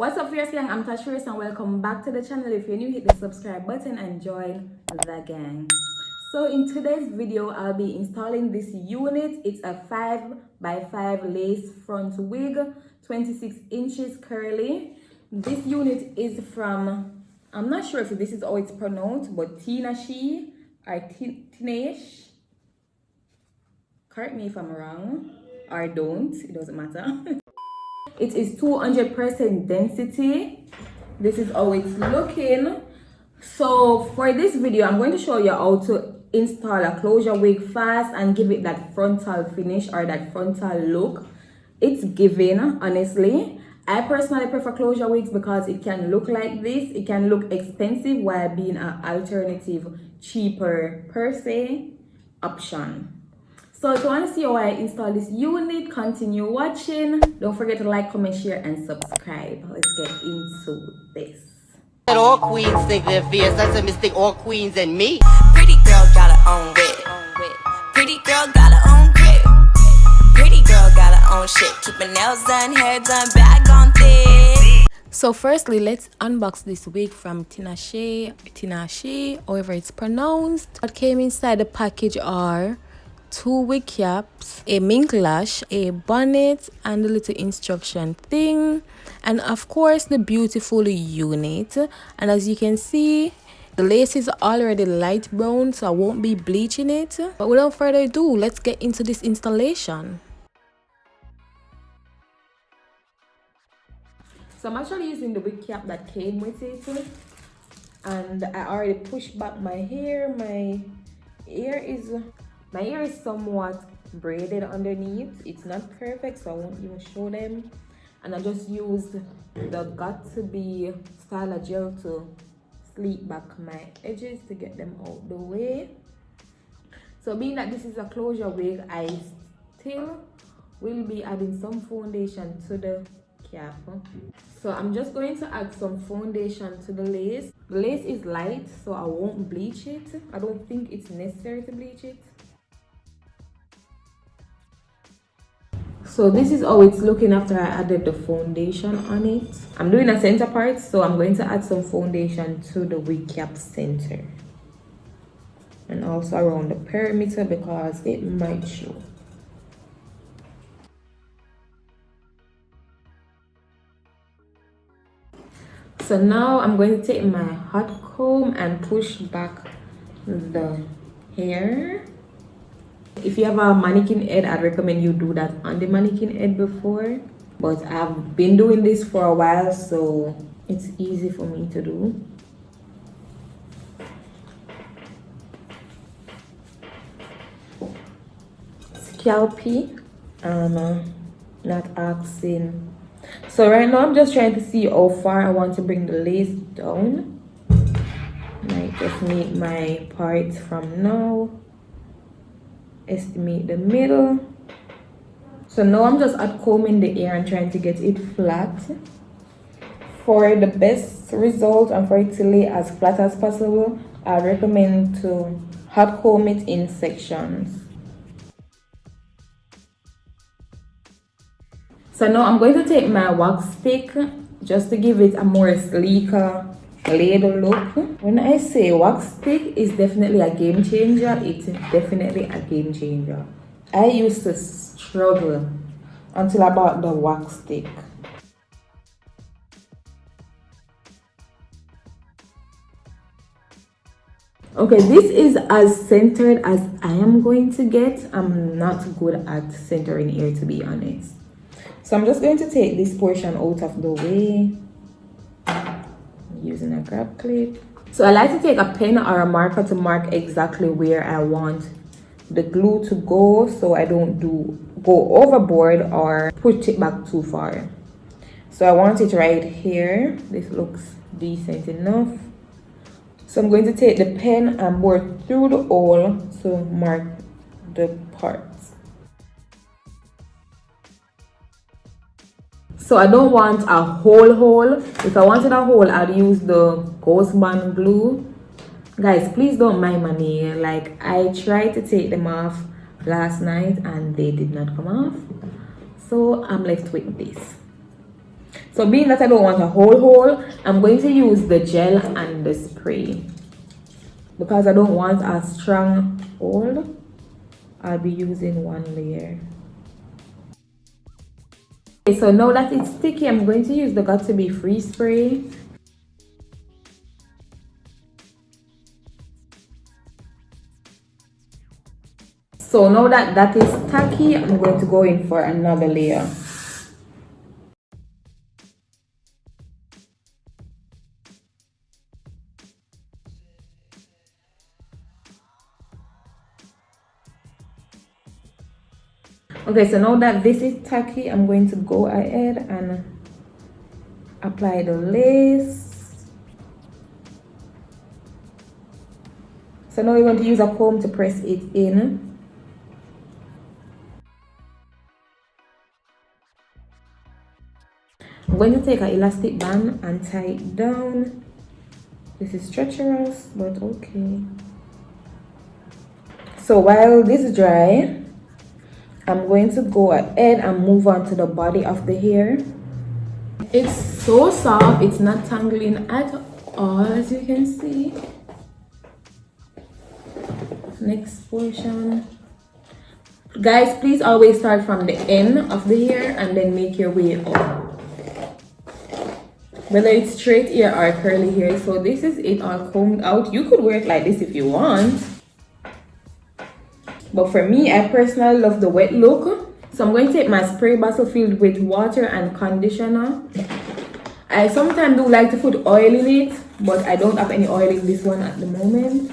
What's up, Fierce Gang? I'm Tashfierce and welcome back to the channel. If you're new, hit the subscribe button and join the gang. So in today's video, I'll be installing this unit. It's a 5x5 lace front wig, 26 inches curly. This unit is from, I'm not sure if this is how it's pronounced, but Tinashe or Tinashe. Correct me if I'm wrong or don't, it doesn't matter. It is 200% density. This is how it's looking. So for this video, I'm going to show you how to install a closure wig fast and give it that frontal finish or that frontal look. It's giving, honestly. I personally prefer closure wigs because it can look like this. It can look expensive while being an alternative, cheaper per se option. So if you want to see how I install this unit, continue watching. Don't forget to like, comment, share, and subscribe. Let's get into this. All queens think they're fierce. That's a mistake. All queens and me. Pretty girl got her own wig. Pretty girl got her own grip. Pretty girl got her own shit. Keep her nails done, hair done, bag on thick. So firstly, let's unbox this wig from Tinashe, however it's pronounced. What came inside the package are 2 wig caps, a mink lash, a bonnet, and a little instruction thing, and of course the beautiful unit. And as you can see, the lace is already light brown, so I won't be bleaching it. But without further ado, let's get into this installation. So I'm actually using the wig cap that came with it, and I already pushed back my hair. My hair is somewhat braided underneath. It's not perfect, so I won't even show them. And I just used the Got To Be styler gel to sleek back my edges to get them out the way. So being that this is a closure wig, I still will be adding some foundation to the cap. So I'm just going to add some foundation to the lace. The lace is light, so I won't bleach it. I don't think it's necessary to bleach it. So this is how it's looking after I added the foundation on it. I'm doing a center part, so I'm going to add some foundation to the wig cap center. And also around the perimeter because it might show. So now I'm going to take my hot comb and push back the hair. If you have a mannequin head, I'd recommend you do that on the mannequin head before. But I've been doing this for a while, so it's easy for me to do. Scalpy, not asking. So right now I'm just trying to see how far I want to bring the lace down. Might just make my parts from now. Estimate the middle. So now I'm just hot combing the hair and trying to get it flat. For the best result and for it to lay as flat as possible, I recommend to hot comb it in sections. So now I'm going to take my wax stick just to give it a more sleeker laid look. When I say wax stick is definitely a game changer, it's definitely a game changer. I used to struggle until I bought the wax stick. Okay, this is as centered as I am going to get. I'm not good at centering hair, to be honest. So I'm just going to take this portion out of the way using a grab clip. So I like to take a pen or a marker to mark exactly where I want the glue to go, so I don't go overboard or push it back too far. So I want it right here. This looks decent enough. So I'm going to take the pen and bore through the hole to mark the parts. So I don't want a whole hole. If I wanted a hole, I'd use the ghost bond glue. Guys, please don't mind my nail. Like, I tried to take them off last night and they did not come off. So I'm left with this. So being that I don't want a whole hole, I'm going to use the gel and the spray. Because I don't want a strong hole, I'll be using one layer. Okay, so now that it's sticky, I'm going to use the Got To Be Free spray. So now that that is tacky, I'm going to go in for another layer. Okay, so now that this is tacky, I'm going to go ahead and apply the lace. So now we're going to use a comb to press it in. I'm going to take an elastic band and tie it down. This is treacherous, but okay. So while this is dry, I'm going to go ahead and move on to the body of the hair. It's so soft, it's not tangling at all, as you can see. Next portion. Guys, please always start from the end of the hair and then make your way up. Whether it's straight hair or curly hair. So this is it all combed out. You could wear it like this if you want. But for me, I personally love the wet look. So I'm going to take my spray bottle filled with water and conditioner. I sometimes do like to put oil in it, but I don't have any oil in this one at the moment.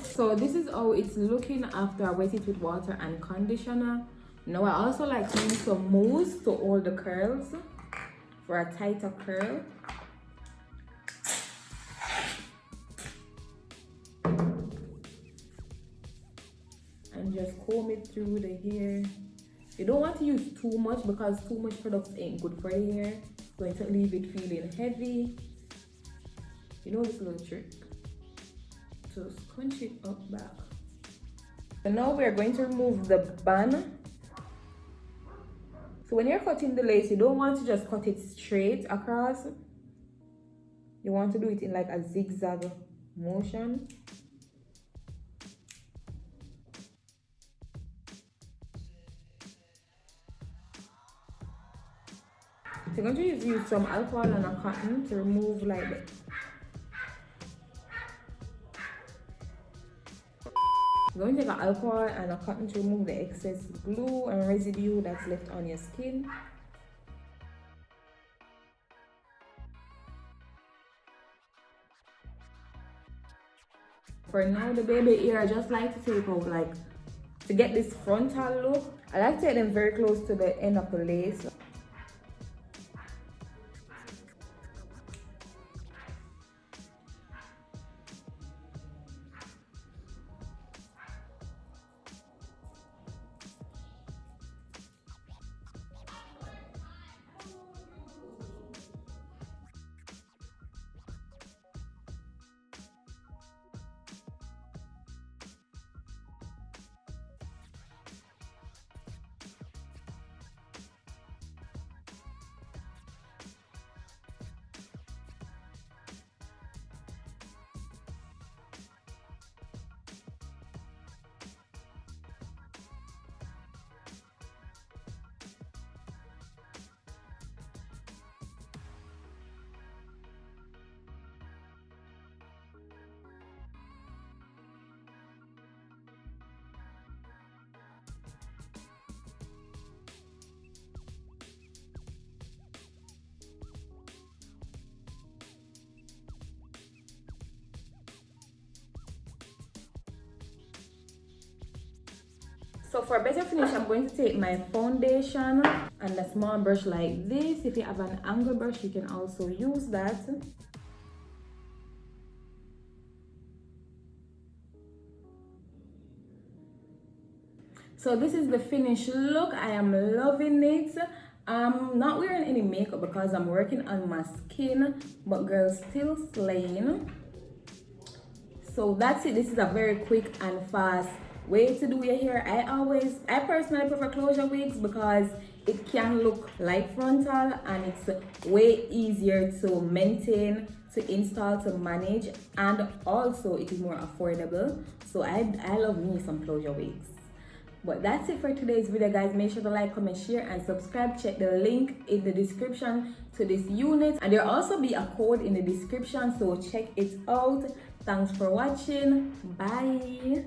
So this is how it's looking after I wet it with water and conditioner. Now I also like to use some mousse to hold the curls for a tighter curl. And just comb it through the hair. You don't want to use too much because too much products ain't good for the hair. It's going to leave it feeling heavy. You know this little trick? So scrunch it up back. So now we're going to remove the band. So when you're cutting the lace, you don't want to just cut it straight across. You want to do it in like a zigzag motion. So I'm going to use some alcohol and a cotton to remove like the... I'm going to take an alcohol and a cotton to remove the excess glue and residue that's left on your skin. For now, the baby hair, I just like to take out like, to get this frontal look, I like to take them very close to the end of the lace. So for a better finish, I'm going to take my foundation and a small brush like this. If you have an angle brush, you can also use that. So this is the finished look. I am loving it. I'm not wearing any makeup because I'm working on my skin, but girl, still slaying. So that's it. This is a very quick and fast way to do your hair. I personally prefer closure wigs because it can look like frontal, and it's way easier to maintain, to install, to manage, and also it is more affordable. So I love me some closure wigs. But that's it for today's video, guys. Make sure to like, comment, share, and subscribe. Check the link in the description to this unit, and there'll also be a code in the description, so check it out. Thanks for watching. Bye.